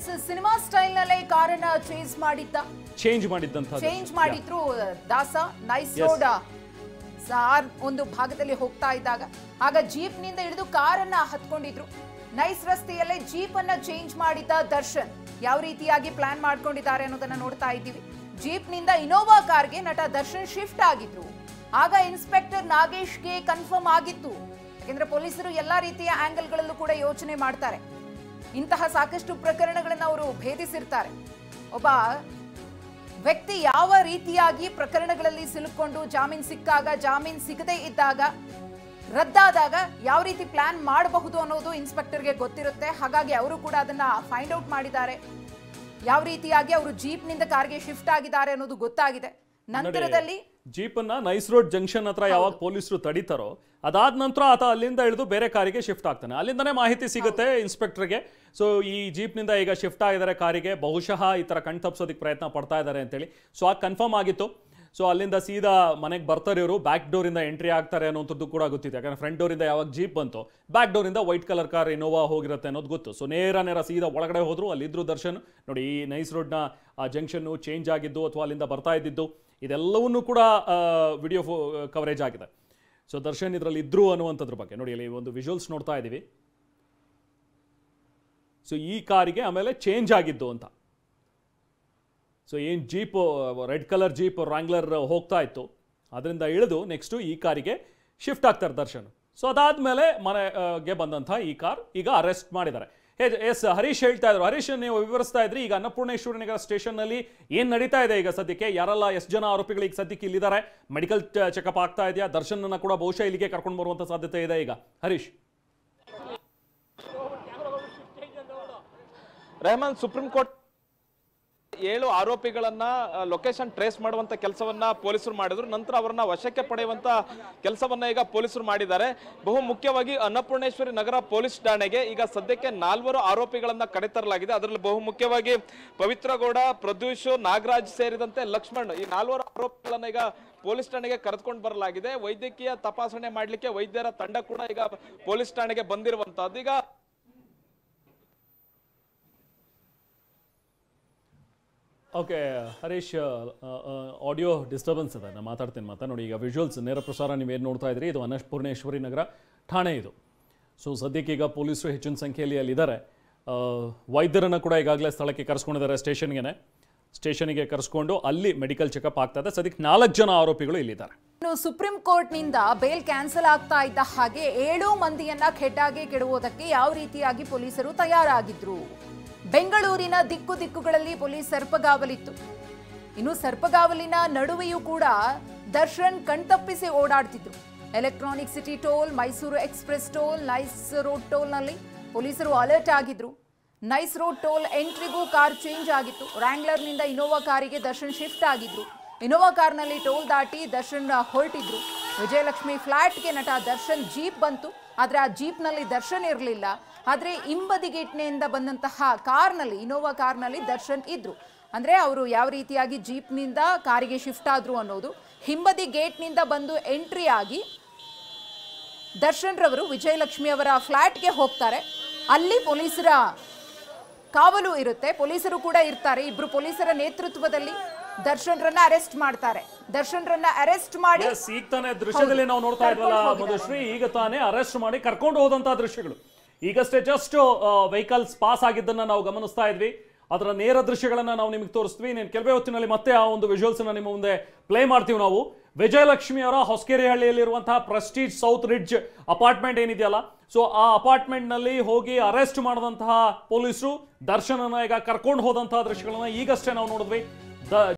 Cinema style ನಲ್ಲೇ ಕಾರನ್ನ change ಮಾಡಿದ್ರು ದಾಸ ನೈಸ್ ರೋಡ್ ಒಂದು ಭಾಗದಲ್ಲಿ ಹೋಗ್ತಾ ಇದ್ದಾಗ ಆಗ ಜೀಪ್ ನಿಂದ ಹಿಡಿದು ಕಾರನ್ನ ಹತ್ಕೊಂಡಿದ್ರು. ನೈಸ್ ರಸ್ತೆಯಲ್ಲೇ ಜೀಪ್ ಅನ್ನ ಚೇಂಜ್ ಮಾಡಿದ್ದ ದರ್ಶನ್ ಯಾವ ರೀತಿಯಾಗಿ ಪ್ಲಾನ್ ಮಾಡ್ಕೊಂಡಿದ್ದಾರೆ ಅನ್ನೋದನ್ನ ನೋಡ್ತಾ ಇದ್ದೀವಿ. ಜೀಪ್ ನಿಂದ ಇನೋವಾ ಕಾರ್ಗೆ ನಟ ದರ್ಶನ್ ಶಿಫ್ಟ್ ಆಗಿದ್ರು. ಆಗ ಇನ್ಸ್ಪೆಕ್ಟರ್ ನಾಗೇಶ್ಗೆ ಕನ್ಫರ್ಮ್ ಆಗಿತ್ತು. ಯಾಕೆಂದ್ರೆ ಪೊಲೀಸರು ಎಲ್ಲಾ ರೀತಿಯ ಆಂಗಲ್ಗಳಲ್ಲೂ ಕೂಡ ಯೋಚನೆ ಮಾಡ್ತಾರೆ. ಇಂತಹ ಸಾಕಷ್ಟು ಪ್ರಕರಣಗಳನ್ನು ಅವರು ಭೇದಿಸಿರ್ತಾರೆ. ಒಬ್ಬ ವ್ಯಕ್ತಿ ಯಾವ ರೀತಿಯಾಗಿ ಪ್ರಕರಣಗಳಲ್ಲಿ ಸಿಲುಕೊಂಡು ಜಾಮೀನು ಸಿಕ್ಕಾಗ, ಜಾಮೀನು ಸಿಗದೇ ಇದ್ದಾಗ, ರದ್ದಾದಾಗ ಯಾವ ರೀತಿ ಪ್ಲಾನ್ ಮಾಡಬಹುದು ಅನ್ನೋದು ಇನ್ಸ್ಪೆಕ್ಟರ್ಗೆ ಗೊತ್ತಿರುತ್ತೆ. ಹಾಗಾಗಿ ಅವರು ಕೂಡ ಅದನ್ನ ಫೈಂಡ್ ಔಟ್ ಮಾಡಿದ್ದಾರೆ. ಯಾವ ರೀತಿಯಾಗಿ ಅವರು ಜೀಪ್ ನಿಂದ ಕಾರ್ಗೆ ಶಿಫ್ಟ್ ಆಗಿದ್ದಾರೆ ಅನ್ನೋದು ಗೊತ್ತಾಗಿದೆ. ನಂತರದಲ್ಲಿ ಜೀಪ್ ಅನ್ನ ನೈಸ್ ರೋಡ್ ಜಂಕ್ಷನ್ ಹತ್ರ ಯಾವಾಗ ಪೊಲೀಸರು ತಡೀತಾರೋ ಅದಾದ ನಂತರ ಆತ ಅಲ್ಲಿಂದ ಇಳಿದು ಬೇರೆ ಕಾರಿಗೆ ಶಿಫ್ಟ್ ಆಗ್ತಾನೆ. ಅಲ್ಲಿಂದನೇ ಮಾಹಿತಿ ಸಿಗುತ್ತೆ ಇನ್ಸ್ಪೆಕ್ಟರ್ಗೆ. ಸೊ ಈ ಜೀಪ್ ನಿಂದ ಈಗ ಶಿಫ್ಟ್ ಆಗಿದ್ದಾರೆ ಕಾರಿಗೆ, ಬಹುಶಃ ಈ ತರ ಕಣ್ ತಪ್ಪಿಸೋದಕ್ಕೆ ಪ್ರಯತ್ನ ಪಡ್ತಾ ಇದ್ದಾರೆ ಅಂತೇಳಿ. ಸೊ ಆಗ ಕನ್ಫರ್ಮ್ ಆಗಿತ್ತು. ಸೊ ಅಲ್ಲಿಂದ ಸೀದಾ ಮನೆಗೆ ಬರ್ತಾರೆ ಇವರು, ಬ್ಯಾಕ್ ಡೋರ್ ಇಂದ ಎಂಟ್ರಿ ಆಗ್ತಾರೆ ಅನ್ನೋಂಥದ್ದು ಕೂಡ ಗೊತ್ತಿತ್ತು. ಯಾಕಂದ್ರೆ ಫ್ರಂಟ್ ಡೋರ್ ಇಂದ ಯಾವಾಗ ಜೀಪ್ ಬಂತು, ಬ್ಯಾಕ್ ಡೋರ್ ಇಂದ ವೈಟ್ ಕಲರ್ ಕಾರ್ ಇನೋವಾ ಹೋಗಿರುತ್ತೆ ಅನ್ನೋದು ಗೊತ್ತು. ಸೊ ನೇರ ಸೀದಾ ಒಳಗಡೆ ಹೋದ್ರು. ಅಲ್ಲಿದ್ರು ದರ್ಶನ್. ನೋಡಿ, ಈ ನೈಸ್ ರೋಡ್ನ ಜಂಕ್ಷನ್ ಚೇಂಜ್ ಆಗಿದ್ದು ಅಥವಾ ಅಲ್ಲಿಂದ ಬರ್ತಾ ಇದ್ದಿದ್ದು ಇದೆಲ್ಲವನ್ನೂ ಕೂಡ ವಿಡಿಯೋ ಕವರೇಜ್ ಆಗಿದೆ. ಸೊ ದರ್ಶನ್ ಇದರಲ್ಲಿ ಇದ್ರು ಅನ್ನುವಂಥದ್ರ ಬಗ್ಗೆ ನೋಡಿ, ಇಲ್ಲಿ ಒಂದು ವಿಜುವಲ್ಸ್ ನೋಡ್ತಾ ಇದ್ದೀವಿ. ಸೊ ಈ ಕಾರಿಗೆ ಆಮೇಲೆ ಚೇಂಜ್ ಆಗಿದ್ದು ಅಂತ. ಸೊ ಏನು ಜೀಪ್, ರೆಡ್ ಕಲರ್ ಜೀಪ್ ರಾಂಗ್ಲರ್ ಹೋಗ್ತಾ ಇತ್ತು, ಅದರಿಂದ ಇಳಿದು ನೆಕ್ಸ್ಟು ಈ ಕಾರಿಗೆ ಶಿಫ್ಟ್ ಆಗ್ತಾರೆ ದರ್ಶನ್. ಸೊ ಅದಾದಮೇಲೆ ಮನೆಗೆ ಬಂದಂಥ ಈ ಕಾರ್ ಈಗ ಅರೆಸ್ಟ್ ಮಾಡಿದ್ದಾರೆ. ಎಸ್ ಹರೀಶ್ ಹೇಳ್ತಾ ಇದ್ರು. ಹರೀಶ್, ನೀವು ವಿವರಿಸ್ತಾ ಇದ್ರಿ ಈಗ ಅನ್ನಪೂರ್ಣೇಶ್ವರಿ ನಗರ ಸ್ಟೇಷನ್ನಲ್ಲಿ ಏನು ನಡೀತಾ ಇದೆ ಈಗ ಸದ್ಯಕ್ಕೆ, ಯಾರೆಲ್ಲ ಎಷ್ಟು ಜನ ಆರೋಪಿಗಳು ಈಗ ಸದ್ಯಕ್ಕೆ ಇಲ್ಲಿದ್ದಾರೆ, ಮೆಡಿಕಲ್ ಚೆಕಪ್ ಆಗ್ತಾ ಇದೆಯಾ, ದರ್ಶನ್ ಕೂಡ ಬಹುಶಃ ಇಲ್ಲಿಗೆ ಕರ್ಕೊಂಡು ಬರುವಂಥ ಸಾಧ್ಯತೆ ಇದೆ ಈಗ. ಹರೀಶ್. ರೆಹಮಾನ್, ಸುಪ್ರೀಂ ಕೋರ್ಟ್ 7 ಆರೋಪಿಗಳನ್ನ ಲೊಕೇಶನ್ ಟ್ರೇಸ್ ಮಾಡುವಂತ ಕೆಲಸವನ್ನ ಪೊಲೀಸರು ಮಾಡಿದ್ರು. ನಂತರ ಅವರನ್ನ ವಶಕ್ಕೆ ಪಡೆಯುವಂತ ಕೆಲಸವನ್ನ ಈಗ ಪೊಲೀಸರು ಮಾಡಿದ್ದಾರೆ. ಬಹು ಮುಖ್ಯವಾಗಿ ಅನ್ನಪೂರ್ಣೇಶ್ವರಿ ನಗರ ಪೊಲೀಸ್ ಠಾಣೆಗೆ ಈಗ ಸದ್ಯಕ್ಕೆ 4 ಆರೋಪಿಗಳನ್ನ ಕರೆತರಲಾಗಿದೆ. ಅದರಲ್ಲಿ ಬಹು ಮುಖ್ಯವಾಗಿ ಪವಿತ್ರ ಗೌಡ, ಪ್ರದ್ಯೂಷ್, ನಾಗರಾಜ್ ಸೇರಿದಂತೆ ಲಕ್ಷ್ಮಣ್, ಈ 4 ಆರೋಪಿಗಳನ್ನ ಈಗ ಪೊಲೀಸ್ ಠಾಣೆಗೆ ಕರೆದುಕೊಂಡು ಬರಲಾಗಿದೆ. ವೈದ್ಯಕೀಯ ತಪಾಸಣೆ ಮಾಡಲಿಕ್ಕೆ ವೈದ್ಯರ ತಂಡ ಕೂಡ ಈಗ ಪೊಲೀಸ್ ಠಾಣೆಗೆ ಬಂದಿರುವಂತದ್ದು. ಈಗ ಓಕೆ ಹರೀಶ್, ಆಡಿಯೋ ಡಿಸ್ಟರ್ಬೆನ್ಸ್ ಇದೆ, ನಾನು ಮಾತಾಡ್ತೀನಿ ನೋಡಿ. ಈಗ ವಿಜುವಲ್ಸ್ ನೇರ ಪ್ರಸಾರ ನೀವೇನು ನೋಡ್ತಾ ಇದ್ರಿ, ಇದು ಅನ್ನಪೂರ್ಣೇಶ್ವರಿ ನಗರ ಠಾಣೆ ಇದು. ಸೊ ಸದ್ಯಕ್ಕೆ ಈಗ ಪೊಲೀಸರು ಹೆಚ್ಚಿನ ಸಂಖ್ಯೆಯಲ್ಲಿ ಅಲ್ಲಿದ್ದಾರೆ. ವೈದ್ಯರನ್ನು ಕೂಡ ಈಗಾಗಲೇ ಸ್ಥಳಕ್ಕೆ ಕರೆಸ್ಕೊಂಡಿದ್ದಾರೆ. ಸ್ಟೇಷನ್ಗೆ ಕರೆಸ್ಕೊಂಡು ಅಲ್ಲಿ ಮೆಡಿಕಲ್ ಚೆಕಪ್ ಆಗ್ತಾ ಇದೆ. ಸದ್ಯಕ್ಕೆ 4 ಜನ ಆರೋಪಿಗಳು ಇಲ್ಲಿದ್ದಾರೆ. ಸುಪ್ರೀಂ ಕೋರ್ಟ್ ನಿಂದ ಬೇಲ್ ಕ್ಯಾನ್ಸಲ್ ಆಗ್ತಾ ಇದ್ದ ಹಾಗೆ 7 ಮಂದಿಯನ್ನ ಖೆಡ್ಡಾಗೆ ಕೆಡುವುದಕ್ಕೆ ಯಾವ ರೀತಿಯಾಗಿ ಪೊಲೀಸರು ತಯಾರಾಗಿದ್ರು. ಬೆಂಗಳೂರಿನ ದಿಕ್ಕುಗಳಲ್ಲಿ ಪೊಲೀಸ್ ಸರ್ಪಗಾವಲಿತ್ತು. ಇನ್ನು ಸರ್ಪಗಾವಲಿನ ನಡುವೆಯೂ ಕೂಡ ದರ್ಶನ್ ಕಣ್ತಪ್ಪಿಸಿ ಓಡಾಡ್ತಿದ್ರು. Electronic City toll, Mysuru express toll, NICE road ಟೋಲ್ನಲ್ಲಿ ಪೊಲೀಸರು ಅಲರ್ಟ್ ಆಗಿದ್ರು. ನೈಸ್ ರೋಡ್ ಟೋಲ್ ಎಂಟ್ರಿಗೂ ಕಾರ್ ಚೇಂಜ್ ಆಗಿತ್ತು. ವ್ರಾಂಗ್ಲರ್ನಿಂದ ಇನೋವಾ ಕಾರಿಗೆ ದರ್ಶನ್ ಶಿಫ್ಟ್ ಆಗಿದ್ರು. ಇನೋವಾ ಕಾರ್ನಲ್ಲಿ ಟೋಲ್ ದಾಟಿ ದರ್ಶನ್ ಹೊರಟಿದ್ರು. ವಿಜಯಲಕ್ಷ್ಮಿ ಫ್ಲಾಟ್ಗೆ ನಟ ದರ್ಶನ್ ಜೀಪ್ ಬಂತು. ಆದರೆ ಆ ಜೀಪ್ನಲ್ಲಿ ದರ್ಶನ್ ಇರಲಿಲ್ಲ. ಆದರೆ ಹಿಂಬದಿ ಗೇಟ್ನಿಂದ ಬಂದಂತಹ ಕಾರ್ನಲ್ಲಿ, ಇನೋವಾ ಕಾರ್ನಲ್ಲಿ ದರ್ಶನ್ ಇದ್ರು. ಅಂದರೆ ಅವರು ಯಾವ ರೀತಿಯಾಗಿ ಜೀಪ್ನಿಂದ ಕಾರಿಗೆ ಶಿಫ್ಟ್ ಆದ್ರು ಅನ್ನೋದು, ಹಿಂಬದಿ ಗೇಟ್ನಿಂದ ಬಂದು ಎಂಟ್ರಿ ಆಗಿ ದರ್ಶನ್ ರವರು ವಿಜಯಲಕ್ಷ್ಮಿ ಅವರ ಫ್ಲಾಟ್ಗೆ ಹೋಗ್ತಾರೆ. ಅಲ್ಲಿ ಪೊಲೀಸರ ಕಾವಲು ಇರುತ್ತೆ, ಪೊಲೀಸರು ಕೂಡ ಇರ್ತಾರೆ. 2 ಪೊಲೀಸರ ನೇತೃತ್ವದಲ್ಲಿ ದರ್ಶನ್ ರನ್ನ ಅರೆಸ್ಟ್ ಮಾಡ್ತಾರೆ. ದರ್ಶನ್ ರನ್ನ ಅರೆಸ್ಟ್ ಮಾಡಿ ಈಗ ತಾನೇ ದೃಶ್ಯದಲ್ಲಿ ನಾವು ನೋಡ್ತಾ ಇದ್ವಲ್ಲ ಮಧುಶ್ರೀ, ಈಗ ತಾನೇ ಅರೆಸ್ಟ್ ಮಾಡಿ ಕರ್ಕೊಂಡು ಹೋದಂತಹ ದೃಶ್ಯಗಳು. ಈಗಷ್ಟೇ ಜಸ್ಟ್ ವೆಹಿಕಲ್ಸ್ ಪಾಸ್ ಆಗಿದ್ದನ್ನ ನಾವು ಗಮನಿಸ್ತಾ ಇದ್ವಿ. ಅದರ ನೇರ ದೃಶ್ಯಗಳನ್ನ ನಾವು ನಿಮಗೆ ತೋರಿಸ್ತೀವಿ. ನೀನು ಕೆಲವೇ ಹೊತ್ತಿನಲ್ಲಿ ಮತ್ತೆ ಆ ಒಂದು ವಿಜುವಲ್ಸ್ ಅನ್ನ ನಿಮ್ಮ ಮುಂದೆ ಪ್ಲೇ ಮಾಡ್ತೀವಿ ನಾವು. ವಿಜಯಲಕ್ಷ್ಮಿ ಅವರ ಹೊಸಕೆರೆಹಳ್ಳಿಯಲ್ಲಿರುವಂತಹ ಪ್ರೆಸ್ಟೀಜ್ ಸೌತ್ ರಿಡ್ಜ್ ಅಪಾರ್ಟ್ಮೆಂಟ್ ಏನಿದೆಯಲ್ಲ, ಸೊ ಆ ಅಪಾರ್ಟ್ಮೆಂಟ್ ನಲ್ಲಿ ಹೋಗಿ ಅರೆಸ್ಟ್ ಮಾಡಿದಂತಹ ಪೊಲೀಸರು ದರ್ಶನನ ಈಗ ಕರ್ಕೊಂಡು ಹೋದಂತಹ ದೃಶ್ಯಗಳನ್ನ ಈಗಷ್ಟೇ ನಾವು ನೋಡಿದ್ವಿ.